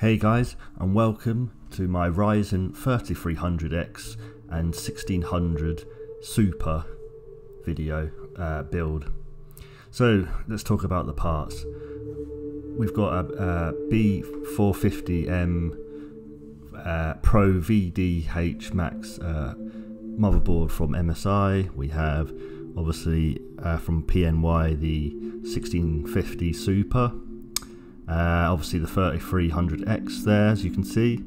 Hey guys, and welcome to my Ryzen 3300X and 1600 Super video build. So let's talk about the parts. We've got a B450M Pro VDH Max motherboard from MSI. We have obviously from PNY the 1650 Super. Obviously the 3300X there, as you can see,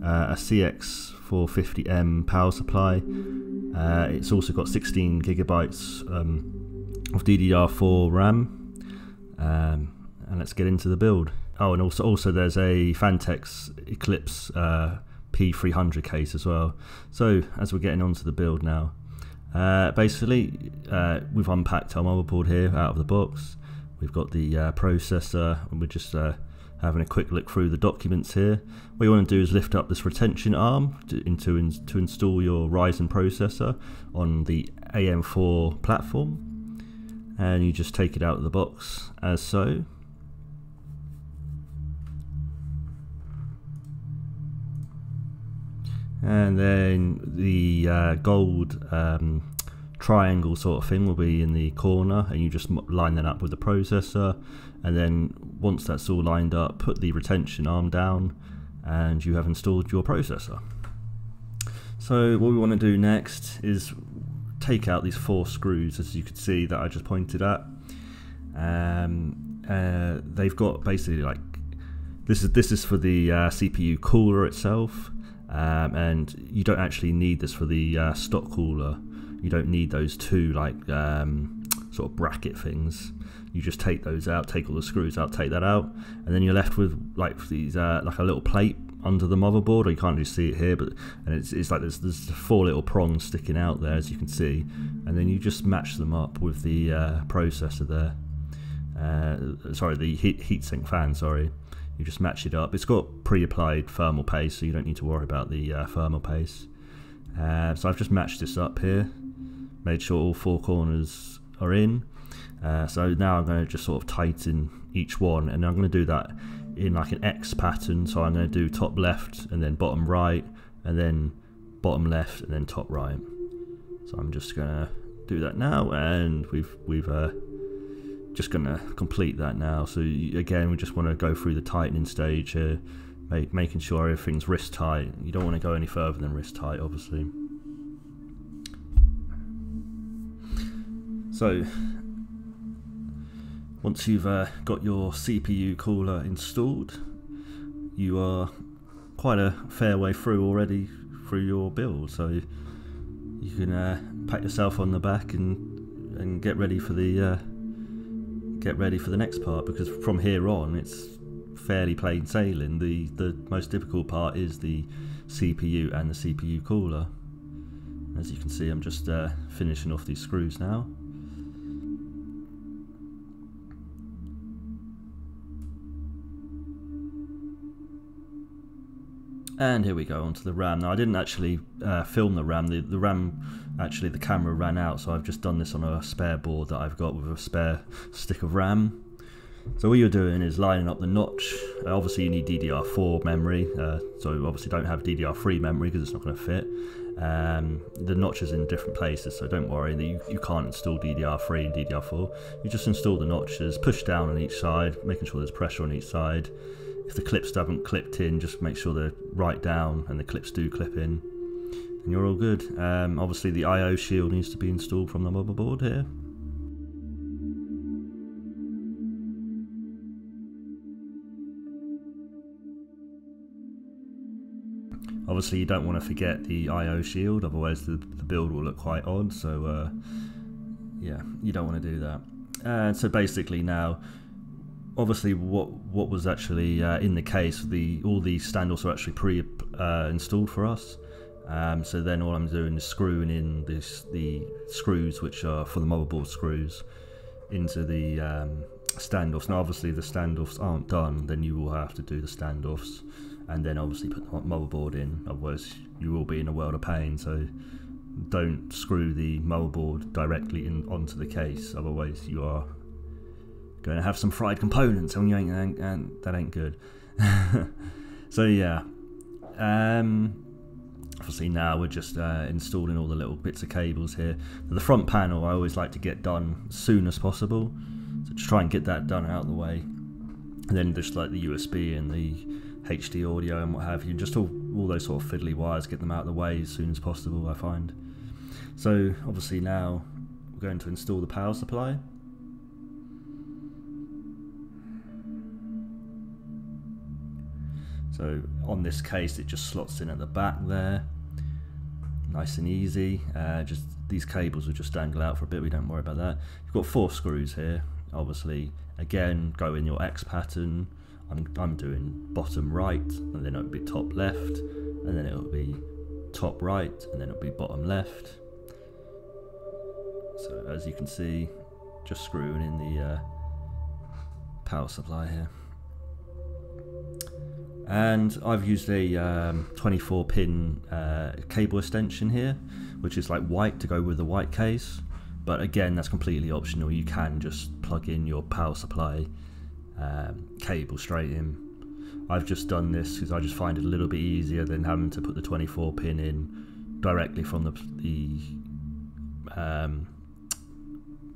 a CX450M power supply. It's also got 16 gigabytes of DDR4 RAM, and let's get into the build. Oh, and also there's a Phantecs Eclipse P300 case as well. So as we're getting onto the build now, basically we've unpacked our motherboard here out of the box. We've got the processor, and we're just having a quick look through the documents here. What you want to do is lift up this retention arm to install your Ryzen processor on the AM4 platform, and you just take it out of the box as so. And then the gold triangle sort of thing will be in the corner, and you just line that up with the processor, and then once that's all lined up, put the retention arm down and you have installed your processor. So what we want to do next is take out these 4 screws, as you can see, that I just pointed at. They've got basically like this is for the CPU cooler itself, and you don't actually need this for the stock cooler. You don't need those two like sort of bracket things. You just take those out, take all the screws out, take that out, and then you're left with like these like a little plate under the motherboard. Or you can't really see it here, but it's like there's 4 little prongs sticking out there, as you can see, and then you just match them up with the processor there. Sorry, the heatsink fan. Sorry, you just match it up. It's got pre-applied thermal paste, so you don't need to worry about the thermal paste. So I've just matched this up here, made sure all 4 corners are in. So now I'm going to just sort of tighten each one, and I'm going to do that in like an X pattern. So I'm going to do top left, and then bottom right, and then bottom left, and then top right. So I'm just going to do that now, and we've just going to complete that now. So again, we just want to go through the tightening stage here, making sure everything's wrist tight. You don't want to go any further than wrist tight, obviously. So once you've got your CPU cooler installed, you are quite a fair way through already through your build. So you can pat yourself on the back and get ready for the next part, because from here on it's fairly plain sailing. The most difficult part is the CPU and the CPU cooler. As you can see, I'm just finishing off these screws now. And here we go onto the RAM. Now I didn't actually film the RAM. The RAM, actually the camera ran out, so I've just done this on a spare board that I've got with a spare stick of RAM. So what you're doing is lining up the notch. Obviously you need DDR4 memory, so obviously don't have DDR3 memory because it's not going to fit. The notch is in different places, so don't worry that you can't install DDR3 and DDR4. You just install the notches, push down on each side, making sure there's pressure on each side. If the clips haven't clipped in, just make sure they're right down and the clips do clip in, and you're all good. Obviously the I/O shield needs to be installed from the motherboard here. Obviously you don't want to forget the I/O shield, otherwise the build will look quite odd. So yeah, you don't want to do that. So basically now, obviously what was actually in the case, all the standoffs are actually pre-installed for us. So then all I'm doing is screwing in the screws, which are for the motherboard screws, into the standoffs. Now obviously the standoffs aren't done, then you will have to do the standoffs and then obviously put the motherboard in, otherwise you will be in a world of pain. So don't screw the motherboard directly onto the case, otherwise you are going to have some fried components and that ain't good. So yeah, obviously now we're just installing all the little bits of cables here. The front panel I always like to get done as soon as possible, so just try and get that done out of the way, and then just like the USB and the HD audio and what have you, just all those sort of fiddly wires, get them out of the way as soon as possible, I find. So obviously now we're going to install the power supply. So on this case it just slots in at the back there, nice and easy. Just these cables will just dangle out for a bit, we don't worry about that. You've got 4 screws here, obviously. Again, go in your X pattern. I'm doing bottom right, and then it'll be top left, and then it'll be top right, and then it'll be bottom left. So as you can see, just screwing in the power supply here. And I've used a 24 pin cable extension here, which is like white to go with the white case, but again that's completely optional. You can just plug in your power supply cable straight in. I've just done this because I just find it a little bit easier than having to put the 24 pin in directly from the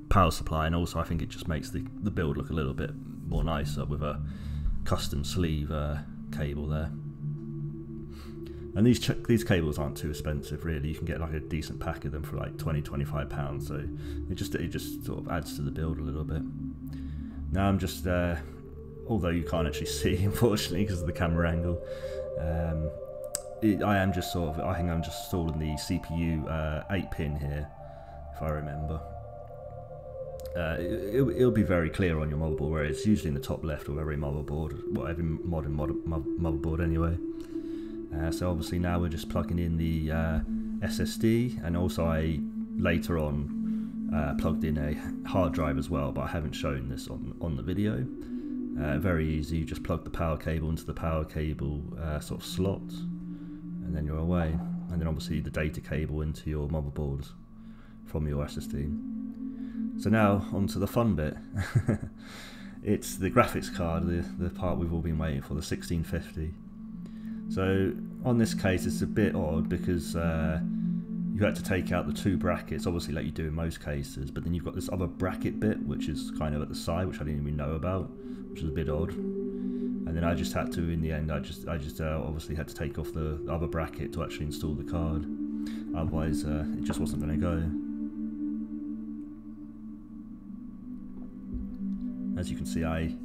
power supply, and also I think it just makes the build look a little bit more nicer with a custom sleeve cable there. And these cables aren't too expensive really. You can get like a decent pack of them for like £20–25, so it just sort of adds to the build a little bit. Now I'm just although you can't actually see unfortunately because of the camera angle, I am just sort of, I think I'm just installing the CPU 8 pin here, if I remember. It'll be very clear on your motherboard, where it's usually in the top left of every motherboard, well, every modern motherboard anyway. So obviously now we're just plugging in the SSD, and also I later on plugged in a hard drive as well, but I haven't shown this on the video. Very easy, you just plug the power cable into the power cable sort of slot, and then you're away. And then obviously the data cable into your motherboard from your SSD. So now onto the fun bit. It's the graphics card, the part we've all been waiting for, the 1650. So on this case it's a bit odd because you had to take out the 2 brackets, obviously like you do in most cases, but then you've got this other bracket bit which is kind of at the side, which I didn't even know about, which is a bit odd. And then I just had to, in the end, I just obviously had to take off the other bracket to actually install the card. Otherwise it just wasn't going to go. As you can see, I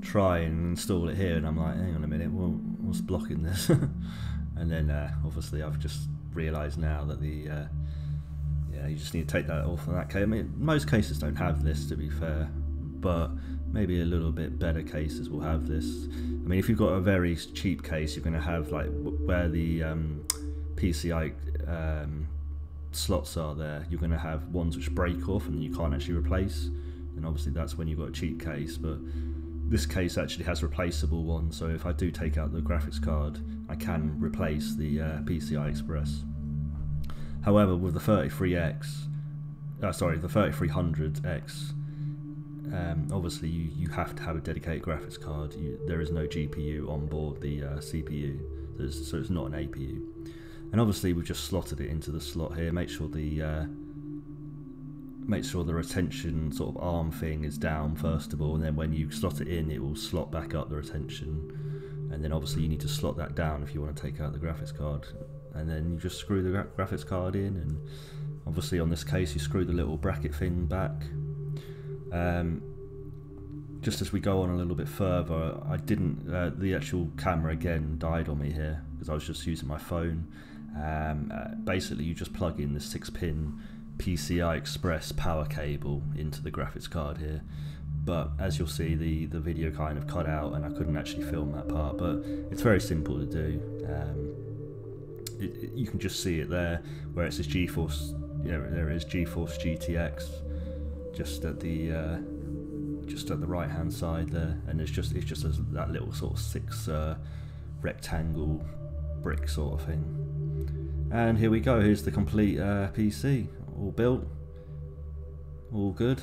try and install it here and I'm like, hang on a minute, well, what's blocking this? And then obviously I've just realised now that yeah, you just need to take that off of that case. I mean, most cases don't have this, to be fair, but maybe a little bit better cases will have this. I mean, if you've got a very cheap case, you're going to have like where the PCI slots are there, you're going to have ones which break off and you can't actually replace. And obviously that's when you've got a cheap case, but this case actually has replaceable ones, so if I do take out the graphics card I can replace the PCI Express. However, with the 33X, sorry, the 3300X, obviously you have to have a dedicated graphics card. There is no GPU on board the CPU, so it's not an APU. And obviously we've just slotted it into the slot here. Make sure the retention sort of arm thing is down first of all, and then when you slot it in it will slot back up the retention, and then obviously you need to slot that down if you want to take out the graphics card, and then you just screw the graphics card in, and obviously on this case you screw the little bracket thing back. Just as we go on a little bit further, I didn't, the actual camera again died on me here because I was just using my phone. Basically you just plug in the 6-pin PCI Express power cable into the graphics card here, but as you'll see the video kind of cut out and I couldn't actually film that part, but it's very simple to do. You can just see it there where it says GeForce, there is GeForce GTX just at the right hand side there, and it's just that little sort of 6 rectangle brick sort of thing. And here we go, here's the complete PC, all built, all good.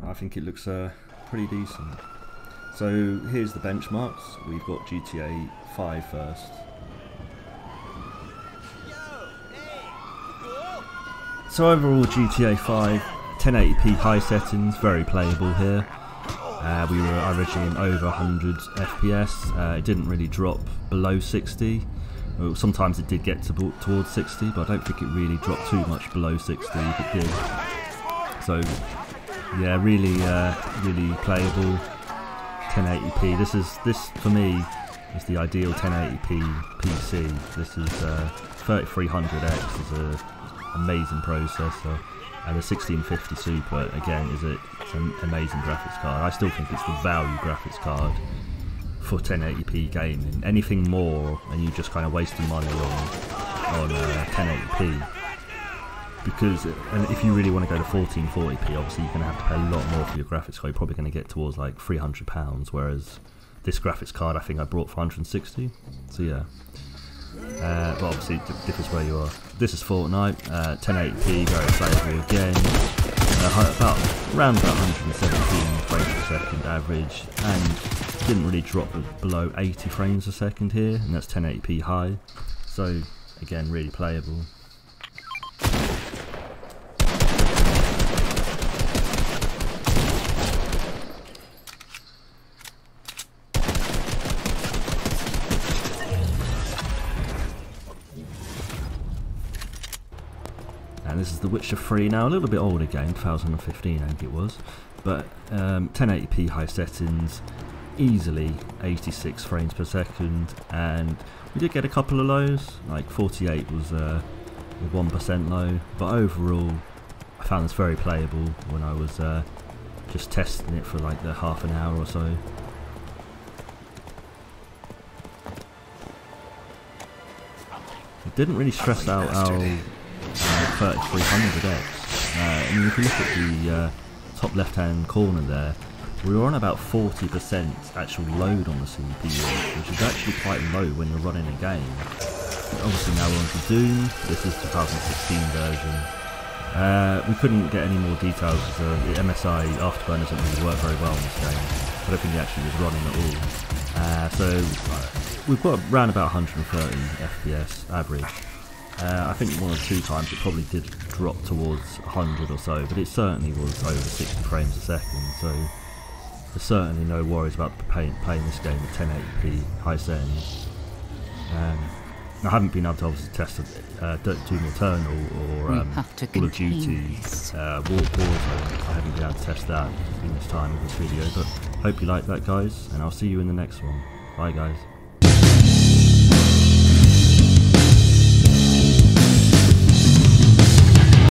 I think it looks pretty decent. So here's the benchmarks. We've got GTA 5 first. So overall GTA 5, 1080p high settings, very playable here. We were averaging over 100 FPS. It didn't really drop below 60. Well, sometimes it did get towards 60, but I don't think it really dropped too much below 60 if it did. So yeah, really playable. 1080p. This for me is the ideal 1080p PC. This is 3300X is an amazing processor, and the 1650 Super again it's an amazing graphics card. I still think it's the value graphics card for 1080p gaming. Anything more and you're just kind of wasting money on 1080p. Because if you really want to go to 1440p, obviously you're going to have to pay a lot more for your graphics card. You're probably going to get towards like £300, whereas this graphics card I think I brought for 160. So yeah, but obviously it differs where you are. This is Fortnite, 1080p, very playable again. Around about 117 frames per second average, and didn't really drop below 80 frames a second here, and that's 1080p high. So again, really playable. And this is The Witcher 3 now, a little bit older game, 2015 I think it was, but 1080p high settings, easily 86 frames per second, and we did get a couple of lows, like 48 was a 1% low, but overall I found this very playable when I was just testing it for like the half an hour or so. It didn't really stress out our 3300X. I mean, if you look at the top left hand corner there, we were on about 40% actual load on the CPU, which is actually quite low when you're running a game. Obviously now we're on to Doom. This is 2016 version. We couldn't get any more details because the MSI Afterburner doesn't really work very well in this game. I don't think it actually was running at all. So we've got around about 130 FPS average. I think one or two times it probably did drop towards 100 or so, but it certainly was over 60 frames a second, so there's certainly no worries about playing this game at 1080p high settings. I haven't been able to obviously test Doom Eternal or Call of Duty Warzone. I haven't been able to test that in this time of this video, but hope you like that, guys, and I'll see you in the next one. Bye guys.